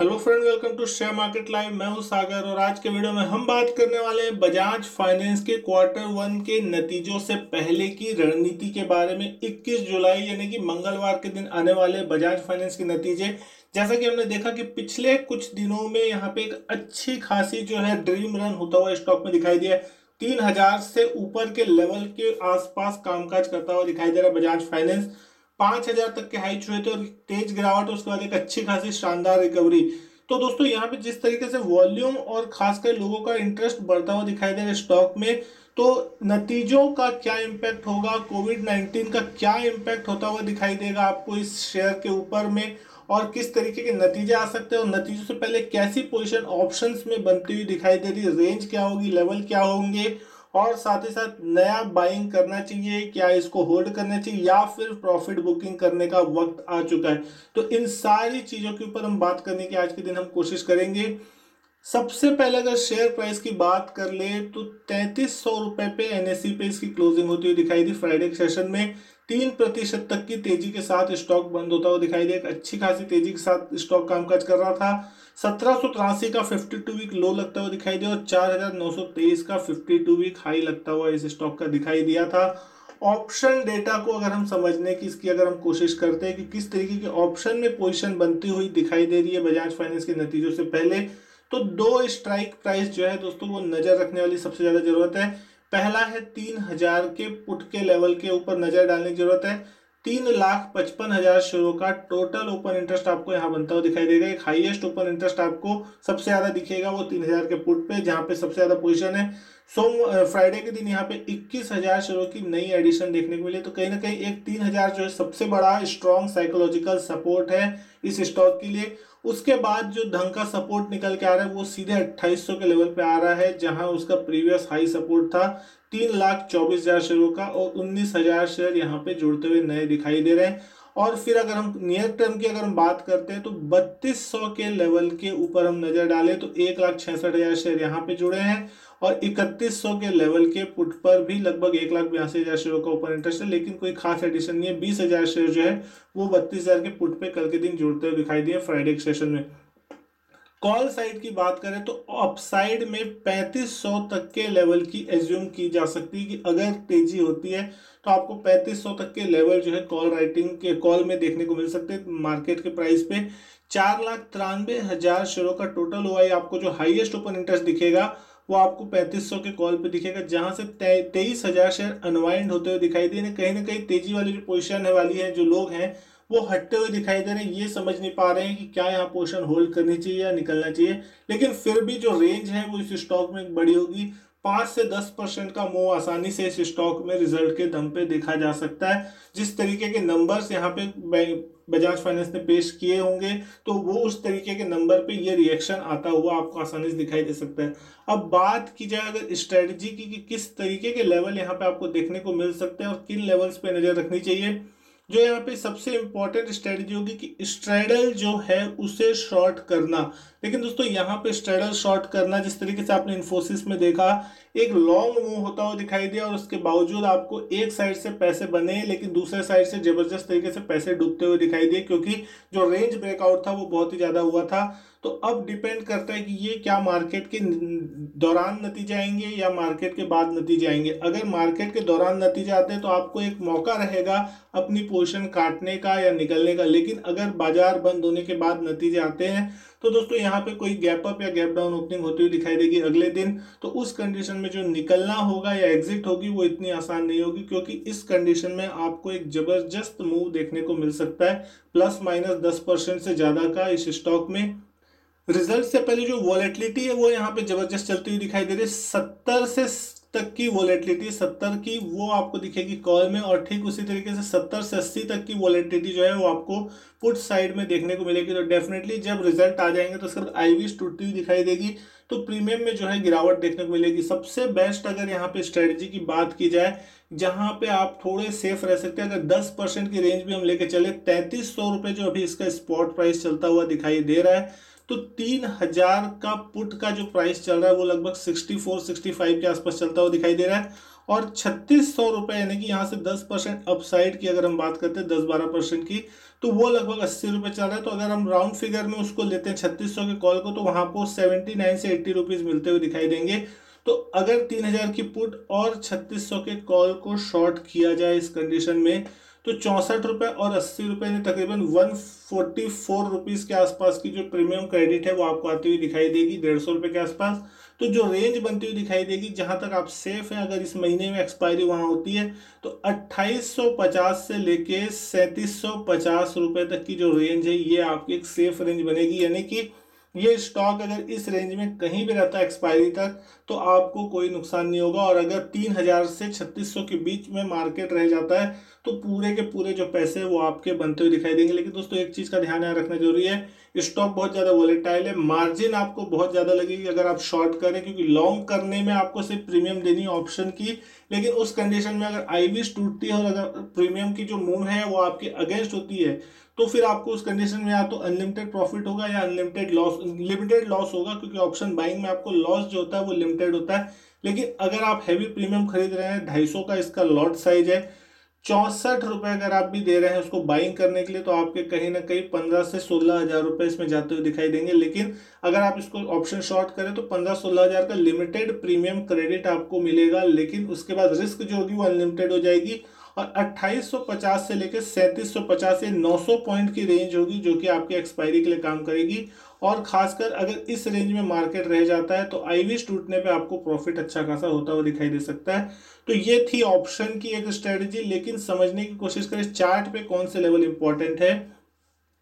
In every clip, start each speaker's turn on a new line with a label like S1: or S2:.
S1: Hello friend, welcome to share market live. मैं हूं सागर और आज के वीडियो में हम बात करने वाले हैं बजाज फाइनेंस के क्वार्टर वन के नतीजों से पहले की रणनीति के बारे में। 21 जुलाई यानी कि मंगलवार के दिन आने वाले बजाज फाइनेंस के नतीजे। जैसा कि हमने देखा कि पिछले कुछ दिनों में यहाँ पे एक अच्छी खासी जो है ड्रीम रन होता हुआ स्टॉक में दिखाई दिया है। 3,000 से ऊपर के लेवल के आसपास कामकाज करता हुआ दिखाई दे रहा है बजाज फाइनेंस। 5,000 तक के हाई छुए थे और तेज गिरावट, उसके बाद एक अच्छी खासी शानदार रिकवरी। तो दोस्तों यहाँ पे जिस तरीके से वॉल्यूम और खासकर लोगों का इंटरेस्ट बढ़ता हुआ दिखाई दे रहा है स्टॉक में, तो नतीजों का क्या इम्पैक्ट होगा, कोविड 19 का क्या इम्पैक्ट होता हुआ दिखाई देगा आपको इस शेयर के ऊपर में, और किस तरीके के नतीजे आ सकते हैं और नतीजों से पहले कैसी पोजीशन ऑप्शंस में बनती हुई दिखाई दे रही है, रेंज क्या होगी, लेवल क्या होंगे, और साथ ही साथ नया बाइंग करना चाहिए क्या, इसको होल्ड करना चाहिए या फिर प्रॉफिट बुकिंग करने का वक्त आ चुका है। तो इन सारी चीजों के ऊपर हम बात करने की आज के दिन हम कोशिश करेंगे। सबसे पहले अगर शेयर प्राइस की बात कर ले तो 3300 रुपए पे एनएसई पे इसकी क्लोजिंग होती हुई दिखाई दी। फ्राइडे के सेशन में 3% तक की तेजी के साथ स्टॉक बंद होता हुआ दिखाई दिया। एक अच्छी खासी तेजी के साथ स्टॉक कामकाज कर रहा था। 1783 का 52 वीक लो लगता हुआ दिखाई दिया और 4923 का 52 वीक हाई लगता हुआ इस स्टॉक का दिखाई दिया था। ऑप्शन डेटा को अगर हम समझने की इसकी अगर हम कोशिश करते हैं कि किस तरीके के ऑप्शन में पोजीशन बनती हुई दिखाई दे रही है बजाज फाइनेंस के नतीजों से पहले, तो दो स्ट्राइक प्राइस जो है दोस्तों वो नजर रखने वाली सबसे ज्यादा जरूरत है। पहला है 3,000 के पुट के लेवल के ऊपर नजर डालने की जरूरत है। 3,55,000 शेयरों का टोटल ओपन इंटरेस्ट आपको यहाँ बनता हुआ दिखाई देगा। एक हाईएस्ट ओपन इंटरेस्ट आपको सबसे ज्यादा दिखेगा वो 3,000 के पुट पे, जहां पे सबसे ज्यादा पोजीशन है। फ्राइडे के दिन यहाँ पे 21,000 शेयरों की नई एडिशन देखने को मिली। तो कहीं ना कहीं एक 3,000 जो है सबसे बड़ा स्ट्रॉन्ग साइकोलॉजिकल सपोर्ट है इस स्टॉक के लिए। उसके बाद जो ढंग का सपोर्ट निकल के आ रहा है वो सीधे 2800 के लेवल पे आ रहा है, जहां उसका प्रीवियस हाई सपोर्ट था 3,24,000 शेयरों का, और 19,000 शेयर यहाँ पे जुड़ते हुए नए दिखाई दे रहे हैं। और फिर अगर हम नियर टर्म की अगर हम बात करते हैं तो 3200 के लेवल के ऊपर हम नजर डालें तो 1,66,000 शेयर यहाँ पे जुड़े हैं, और 3100 के लेवल के पुट पर भी लगभग 1,82,000 शेयरों का ओपन इंटरेस्ट है, लेकिन कोई खास एडिशन नहीं है। 20,000 शेयर जो है वो 32,000 के पुट पे कल के दिन जुड़ते हुए दिखाई दिए फ्राइडे के सेशन में। कॉल साइड की बात करें तो अपसाइड में 3500 तक के लेवल की एज्यूम की जा सकती है कि अगर तेजी होती है तो आपको 3500 तक के लेवल जो है कॉल राइटिंग के कॉल में देखने को मिल सकते हैं। मार्केट के प्राइस पे 4,93,000 शेयरों का टोटल हुआ है। आपको जो हाईएस्ट ओपन इंटरेस्ट दिखेगा वो आपको 3500 के कॉल पे दिखेगा, जहां से 23,000 शेयर अनवाइंड होते हुए दिखाई दे रहे। कहीं ना कहीं तेजी वाली जो पोजीशन है वाली है, जो लोग हैं वो हटते हुए दिखाई दे रहे हैं। ये समझ नहीं पा रहे हैं कि क्या यहाँ पोजीशन होल्ड करनी चाहिए या निकलना चाहिए, लेकिन फिर भी जो रेंज है वो इस स्टॉक में बड़ी होगी। 5 से 10% का मूव आसानी से इस स्टॉक में रिजल्ट के दम पे देखा जा सकता है। जिस तरीके के नंबर्स यहाँ पे बजाज फाइनेंस ने पेश किए होंगे तो वो उस तरीके के नंबर पे ये रिएक्शन आता हुआ आपको आसानी से दिखाई दे सकता है। अब बात की जाए अगर स्ट्रेटजी की कि किस तरीके के लेवल यहाँ पे आपको देखने को मिल सकते हैं और किन लेवल्स पे नजर रखनी चाहिए, जो यहाँ पे सबसे इंपॉर्टेंट स्ट्रेटजी होगी कि स्ट्रेडल जो है उसे शॉर्ट करना। लेकिन दोस्तों यहाँ पे स्ट्रेडल शॉर्ट करना, जिस तरीके से आपने इन्फोसिस में देखा, एक लॉन्ग मूव होता हुआ दिखाई दिया और उसके बावजूद आपको एक साइड से पैसे बने लेकिन दूसरे साइड से जबरदस्त तरीके से पैसे डूबते हुए दिखाई दिए, क्योंकि जो रेंज ब्रेकआउट था वो बहुत ही ज्यादा हुआ था। तो अब डिपेंड करता है कि ये क्या मार्केट के दौरान नतीजे आएंगे या मार्केट के बाद नतीजे आएंगे। अगर मार्केट के दौरान नतीजे आते हैं तो आपको एक मौका रहेगा अपनी पोजीशन काटने का या निकलने का, लेकिन अगर बाजार बंद होने के बाद नतीजे आते हैं तो दोस्तों यहाँ पे कोई गैप अप या गैप डाउन ओपनिंग होती हुई दिखाई देगी अगले दिन। तो उस कंडीशन में जो निकलना होगा या एग्जिट होगी वो इतनी आसान नहीं होगी, क्योंकि इस कंडीशन में आपको एक जबरदस्त मूव देखने को मिल सकता है, +-10% से ज्यादा का इस स्टॉक में। रिजल्ट से पहले जो वॉलेटिलिटी है वो यहाँ पे जबरदस्त चलती हुई दिखाई दे रही है। 70 से तक की वॉलेटिलिटी, 70 की वो आपको दिखेगी कॉल में, और ठीक उसी तरीके से 70 से 80 तक की वॉलेटिलिटी जो है वो आपको पुट साइड में देखने को मिलेगी। तो डेफिनेटली जब रिजल्ट आ जाएंगे तो उसके बाद आईवीज टूटती हुई दिखाई देगी, तो प्रीमियम में जो है गिरावट देखने को मिलेगी। सबसे बेस्ट अगर यहाँ पे स्ट्रेटजी की बात की जाए जहां पे आप थोड़े सेफ रह सकते हैं, अगर 10% की रेंज भी हम लेके चले, 3300 रुपये जो अभी इसका स्पॉट प्राइस चलता हुआ दिखाई दे रहा है, तो 3,000 का पुट का जो प्राइस चल रहा है वो लगभग 64-65 के आसपास चलता हुआ दिखाई दे रहा है। और 3600 रुपये यानी कि यहाँ से 10% अपसाइड की अगर हम बात करते हैं 10-12% की, तो वो लगभग 80 रुपये चल रहा है। तो अगर हम राउंड फिगर में उसको लेते हैं 3600 के कॉल को, तो वहां को 79 से 80 रुपीज मिलते हुए दिखाई देंगे। तो अगर 3000 की पुट और 3600 के कॉल को शॉर्ट किया जाए इस कंडीशन में, तो 64 रुपये और 80 रुपये ने तकरीबन 144 रुपीज के आसपास की जो प्रीमियम क्रेडिट है वो आपको आती हुई दिखाई देगी, 150 रुपये के आसपास। तो जो रेंज बनती हुई दिखाई देगी जहां तक आप सेफ है, अगर इस महीने में एक्सपायरी वहां होती है, तो 2850 से लेके 3750 रुपये तक की जो रेंज है ये आपकी एक सेफ रेंज बनेगी। यानी कि ये स्टॉक अगर इस रेंज में कहीं भी रहता है एक्सपायरी तक, तो आपको कोई नुकसान नहीं होगा। और अगर 3000 से 3600 के बीच में मार्केट रह जाता है, तो पूरे के पूरे जो पैसे हैं वो आपके बनते हुए दिखाई देंगे। लेकिन दोस्तों एक चीज का ध्यान यहाँ रखना जरूरी है, स्टॉक बहुत ज्यादा वोलेटाइल है, मार्जिन आपको बहुत ज्यादा लगेगी अगर आप शॉर्ट करें, क्योंकि लॉन्ग करने में आपको सिर्फ प्रीमियम देनी है ऑप्शन की। लेकिन उस कंडीशन में अगर आईवीज टूटती है और अगर प्रीमियम की जो मूव है वो आपके अगेंस्ट होती है, तो फिर आपको उस कंडीशन में या तो अनलिमिटेड प्रॉफिट होगा या अनलिमिटेड लॉस, लिमिटेड लॉस होगा, क्योंकि ऑप्शन बाइंग में आपको लॉस जो होता है वो लिमिटेड होता है। लेकिन अगर आप हैवी प्रीमियम खरीद रहे हैं, 250 का इसका लॉट साइज है, 64 रुपये अगर आप भी दे रहे हैं उसको बाइंग करने के लिए, तो आपके कहीं ना कहीं 15 से 16 हजार रुपये इसमें जाते हुए दिखाई देंगे। लेकिन अगर आप इसको ऑप्शन शॉर्ट करें तो 15-16 हजार का लिमिटेड प्रीमियम क्रेडिट आपको मिलेगा, लेकिन उसके बाद रिस्क जो होगी वो अनलिमिटेड हो जाएगी। और 2850 से लेकर 3750 या 900 पॉइंट की रेंज होगी जो कि आपके एक्सपायरी के लिए काम करेगी। और खासकर अगर इस रेंज में मार्केट रह जाता है, तो आईवीज टूटने पे आपको प्रॉफिट अच्छा खासा होता हुआ दिखाई दे सकता है। तो ये थी ऑप्शन की एक स्ट्रेटजी। लेकिन समझने की कोशिश करें चार्ट पे कौन से लेवल इंपॉर्टेंट है,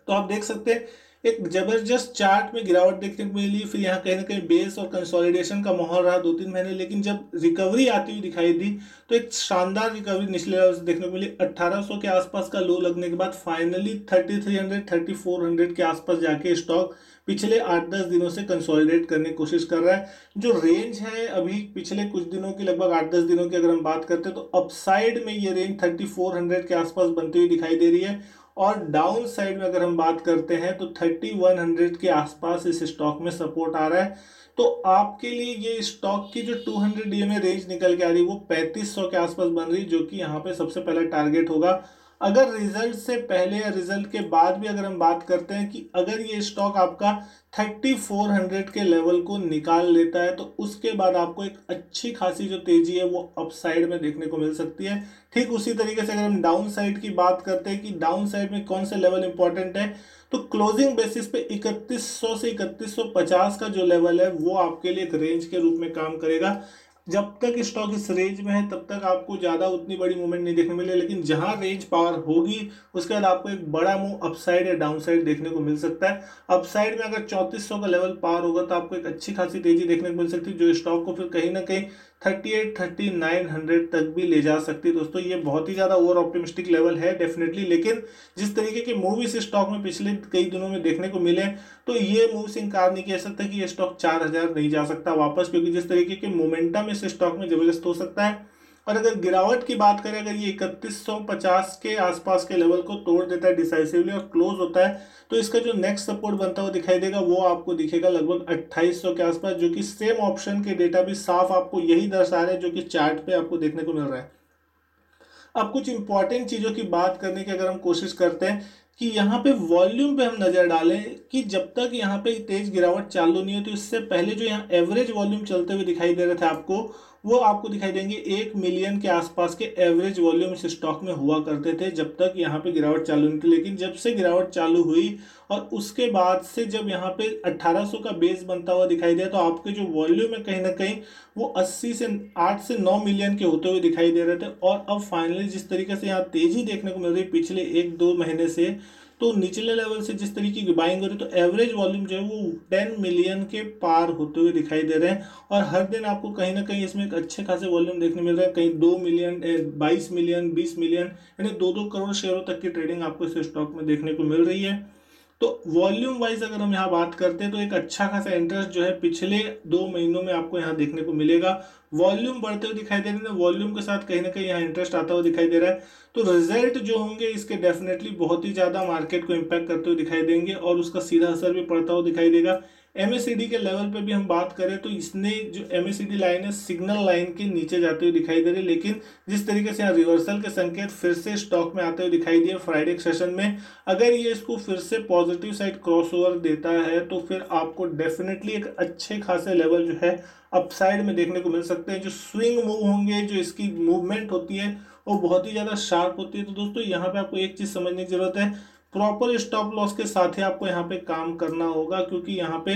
S1: तो आप देख सकते हैं एक जबरदस्त चार्ट में गिरावट देखने को मिली, फिर यहाँ कहीं ना कहीं बेस और कंसोलिडेशन का माहौल रहा 2-3 महीने। लेकिन जब रिकवरी आती हुई दिखाई दी, तो एक शानदार रिकवरी निचले लेवल से देखने को मिली। 1800 के आसपास का लो लगने के बाद फाइनली 3300-3400 के आसपास जाके स्टॉक पिछले 8-10 दिनों से कंसोलिडेट करने की कोशिश कर रहा है। जो रेंज है अभी पिछले कुछ दिनों की, लगभग 8-10 दिनों की अगर हम बात करते हैं, तो अपसाइड में ये रेंज 3400 के आसपास बनती हुई दिखाई दे रही है। और डाउन साइड में अगर हम बात करते हैं, तो 3100 के आसपास इस स्टॉक में सपोर्ट आ रहा है। तो आपके लिए ये स्टॉक की जो 200 डीएमए रेंज निकल के आ रही है वो 3500 के आसपास बन रही है, जो कि यहाँ पे सबसे पहला टारगेट होगा। अगर रिजल्ट से पहले या रिजल्ट के बाद भी अगर हम बात करते हैं कि अगर ये स्टॉक आपका 3400 के लेवल को निकाल लेता है, तो उसके बाद आपको एक अच्छी खासी जो तेजी है वो अपसाइड में देखने को मिल सकती है। ठीक उसी तरीके से अगर हम डाउन साइड की बात करते हैं कि डाउन साइड में कौन से लेवल इंपॉर्टेंट है, तो क्लोजिंग बेसिस पे 3100 से 3150 का जो लेवल है वो आपके लिए एक रेंज के रूप में काम करेगा। जब तक स्टॉक इस रेंज में है तब तक आपको ज्यादा उतनी बड़ी मूवमेंट नहीं देखने मिले, लेकिन जहां रेंज पावर होगी उसके बाद आपको एक बड़ा मूव अपसाइड या डाउन साइड देखने को मिल सकता है। अपसाइड में अगर 3400 का लेवल पार होगा तो आपको एक अच्छी खासी तेजी देखने को मिल सकती है, जो स्टॉक को फिर कहीं ना कहीं 38-3900 तक भी ले जा सकती है। दोस्तों ये बहुत ही ज्यादा ओवर ऑप्टिमिस्टिक लेवल है डेफिनेटली, लेकिन जिस तरीके के मूव इस स्टॉक में पिछले कई दिनों में देखने को मिले, तो ये मूव से इनकार नहीं किया सकता कि ये स्टॉक 4000 नहीं जा सकता वापस, क्योंकि जिस तरीके के मोमेंटम इस स्टॉक में जबरदस्त हो सकता है। और अगर गिरावट की बात करें, अगर ये 3150 के आसपास के लेवल को तोड़ देता है डिसाइसिवली और क्लोज होता है, तो इसका जो नेक्स्ट सपोर्ट बनता हुआ दिखाई देगा वो आपको दिखेगा लगभग 2800 के आसपास, जो कि सेम ऑप्शन के डेटा भी साफ आपको यही दर्शा रहे हैं जो कि चार्ट पे आपको देखने को मिल रहा है। अब कुछ इंपॉर्टेंट चीजों की बात करने की अगर हम कोशिश करते हैं कि यहाँ पे वॉल्यूम पे हम नजर डालें, कि जब तक यहाँ पे तेज गिरावट चालू नहीं होती उससे पहले जो यहाँ एवरेज वॉल्यूम चलते हुए दिखाई दे रहे थे आपको, वो आपको दिखाई देंगे 1 मिलियन के आसपास के एवरेज वॉल्यूम इस स्टॉक में हुआ करते थे जब तक यहाँ पे गिरावट चालू नहीं थी। लेकिन जब से गिरावट चालू हुई और उसके बाद से जब यहाँ पे 1800 का बेस बनता हुआ दिखाई दिया, तो आपके जो वॉल्यूम है कहीं ना कहीं वो 8 से 9 मिलियन के होते हुए दिखाई दे रहे थे। और अब फाइनली जिस तरीके से यहाँ तेजी देखने को मिल रही है पिछले 1-2 महीने से, तो निचले लेवल से जिस तरीके की बाइंग हो रही है, तो एवरेज वॉल्यूम जो है वो 10 मिलियन के पार होते हुए दिखाई दे रहे हैं। और हर दिन आपको कहीं ना कहीं इसमें एक अच्छे खासे वॉल्यूम देखने मिल रहा है, कहीं 2 मिलियन, 22 मिलियन, 20 मिलियन, यानी 2-2 करोड़ शेयरों तक की ट्रेडिंग आपको इस स्टॉक में देखने को मिल रही है। तो वॉल्यूम वाइज अगर हम यहाँ बात करते हैं, तो एक अच्छा खासा इंटरेस्ट जो है पिछले 2 महीनों में आपको यहाँ देखने को मिलेगा। वॉल्यूम बढ़ते हुए दिखाई दे रहे हैं, वॉल्यूम के साथ कहीं ना कहीं यहाँ इंटरेस्ट आता हुआ दिखाई दे रहा है। तो रिजल्ट जो होंगे इसके डेफिनेटली बहुत ही ज्यादा मार्केट को इम्पैक्ट करते हुए दिखाई देंगे और उसका सीधा असर भी पड़ता हुआ दिखाई देगा। MACD के लेवल पे भी हम बात करें तो इसने जो MACD लाइन है सिग्नल लाइन के नीचे जाते हुए दिखाई दे रही है, लेकिन जिस तरीके से यहाँ रिवर्सल के संकेत फिर से स्टॉक में आते हुए दिखाई दिए फ्राइडे के सेशन में, अगर ये इसको फिर से पॉजिटिव साइड क्रॉसओवर देता है तो फिर आपको डेफिनेटली एक अच्छे खासे लेवल जो है अपसाइड में देखने को मिल सकते हैं। जो स्विंग मूव होंगे, जो इसकी मूवमेंट होती है वो बहुत ही ज़्यादा शार्प होती है। तो दोस्तों यहाँ पे आपको एक चीज़ समझने की जरूरत है, प्रॉपर स्टॉप लॉस के साथ ही आपको यहाँ पे काम करना होगा, क्योंकि यहाँ पे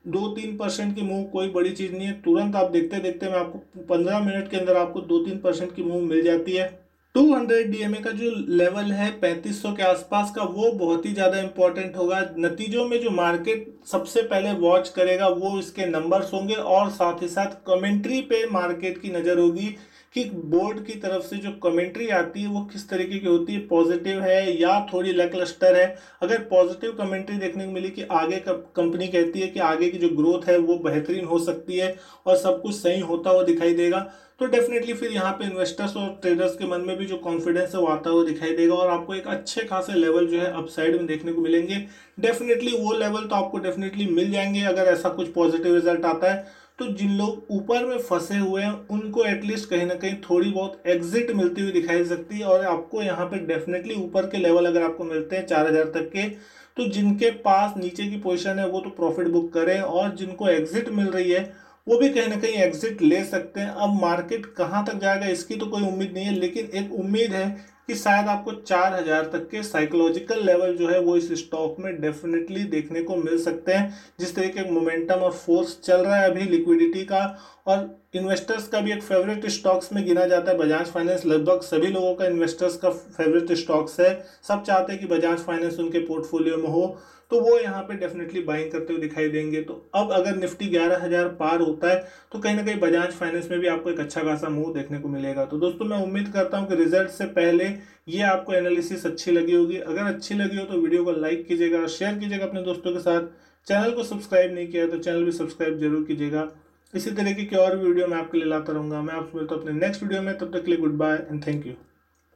S1: 2-3% की मूव कोई बड़ी चीज़ नहीं है। तुरंत आप देखते देखते मैं आपको 15 मिनट के अंदर आपको 2-3% की मूव मिल जाती है। 200 DMA का जो लेवल है 3500 के आसपास का, वो बहुत ही ज़्यादा इंपॉर्टेंट होगा। नतीजों में जो मार्केट सबसे पहले वॉच करेगा वो इसके नंबर्स होंगे, और साथ ही साथ कमेंट्री पे मार्केट की नज़र होगी कि बोर्ड की तरफ से जो कमेंट्री आती है वो किस तरीके की होती है, पॉजिटिव है या थोड़ी लैकलस्टर है। अगर पॉजिटिव कमेंट्री देखने को मिली कि आगे कंपनी कहती है कि आगे की जो ग्रोथ है वो बेहतरीन हो सकती है और सब कुछ सही होता हुआ दिखाई देगा, तो डेफिनेटली फिर यहाँ पे इन्वेस्टर्स और ट्रेडर्स के मन में भी जो कॉन्फिडेंस है वो आता हुआ दिखाई देगा, और आपको एक अच्छे खासे लेवल जो है अपसाइड में देखने को मिलेंगे। डेफिनेटली वो लेवल तो आपको डेफिनेटली मिल जाएंगे अगर ऐसा कुछ पॉजिटिव रिजल्ट आता है। तो जिन लोग ऊपर में फंसे हुए हैं उनको एटलीस्ट कहीं ना कहीं थोड़ी बहुत एग्जिट मिलती हुई दिखाई सकती है, और आपको यहाँ पे डेफिनेटली ऊपर के लेवल अगर आपको मिलते हैं 4000 तक के, तो जिनके पास नीचे की पोजीशन है वो तो प्रॉफिट बुक करें, और जिनको एग्जिट मिल रही है वो भी कहीं ना कहीं एग्जिट ले सकते हैं। अब मार्केट कहाँ तक जाएगा इसकी तो कोई उम्मीद नहीं है, लेकिन एक उम्मीद है कि शायद आपको 4000 तक के साइकोलॉजिकल लेवल जो है वो इस स्टॉक में डेफिनेटली देखने को मिल सकते हैं। जिस तरीके का मोमेंटम और फोर्स चल रहा है अभी लिक्विडिटी का, और इन्वेस्टर्स का भी एक फेवरेट स्टॉक्स में गिना जाता है बजाज फाइनेंस। लगभग सभी लोगों का इन्वेस्टर्स का फेवरेट स्टॉक्स है, सब चाहते हैं कि बजाज फाइनेंस उनके पोर्टफोलियो में हो, तो वो यहाँ पे डेफिनेटली बाइंग करते हुए दिखाई देंगे। तो अब अगर निफ्टी 11000 पार होता है तो कहीं ना कहीं बजाज फाइनेंस में भी आपको एक अच्छा खासा मूव देखने को मिलेगा। तो दोस्तों मैं उम्मीद करता हूँ कि रिजल्ट से पहले ये आपको एनालिसिस अच्छी लगी होगी। अगर अच्छी लगी हो तो वीडियो को लाइक कीजिएगा, शेयर कीजिएगा अपने दोस्तों के साथ। चैनल को सब्सक्राइब नहीं किया तो चैनल भी सब्सक्राइब जरूर कीजिएगा। इसी तरीके की और वीडियो मैं आपके लिए लाता रहूंगा। मैं आपसे मिलता हूँ अपने नेक्स्ट वीडियो में, तब तक के लिए goodbye and thank you.